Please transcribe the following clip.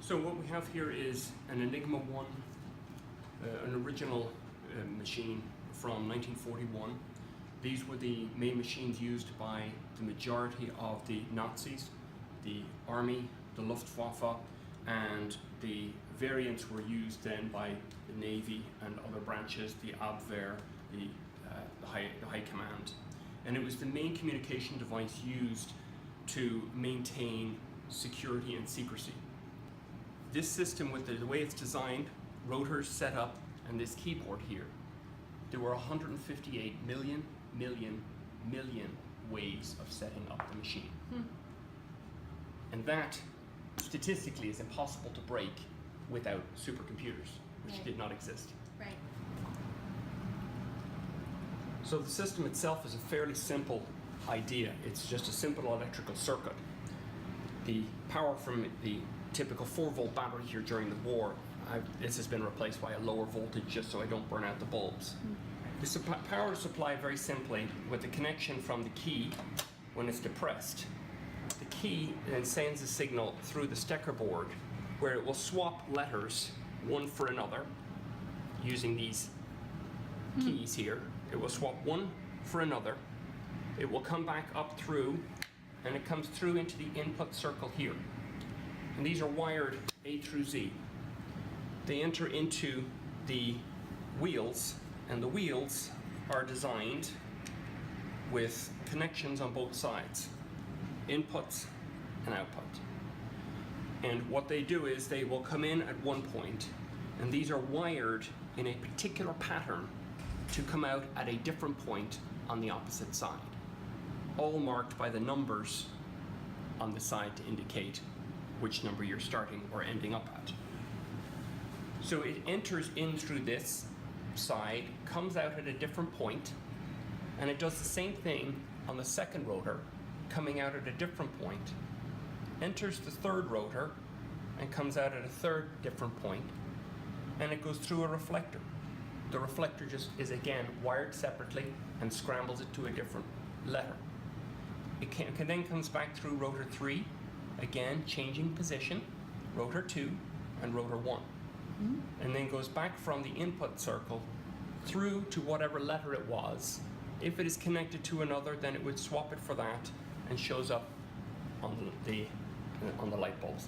So what we have here is an Enigma 1, an original machine from 1941. These were the main machines used by the majority of the Nazis, the army, the Luftwaffe, and the variants were used then by the Navy and other branches, the Abwehr, the high command. And it was the main communication device used to maintain security and secrecy. This system, with the way it's designed, rotors set up, and this keyboard here, there were 158 million ways of setting up the machine. And that, statistically, is impossible to break without supercomputers, which did not exist. Right. So the system itself is a fairly simple idea. It's just a simple electrical circuit. The power from the typical 4-volt battery here during the war, this has been replaced by a lower voltage just so I don't burn out the bulbs. The power is supplied very simply with the connection from the key when it's depressed. The key then sends a signal through the stecker board where it will swap letters one for another using these keys here. It will swap one for another. It will come back up through, and it comes through into the input circle here. And these are wired A through Z. They enter into the wheels, and the wheels are designed with connections on both sides, inputs and output. And what they do is they will come in at one point, and these are wired in a particular pattern to come out at a different point on the opposite side, all marked by the numbers on the side to indicate which number you're starting or ending up at. So it enters in through this side, comes out at a different point, and it does the same thing on the second rotor, coming out at a different point, enters the third rotor, and comes out at a third different point, and it goes through a reflector. The reflector just is again wired separately and scrambles it to a different letter. It then comes back through rotor 3, again changing position, rotor 2 and rotor 1. And then goes back from the input circle through to whatever letter it was. If it is connected to another, then it would swap it for that and shows up on the light bulbs.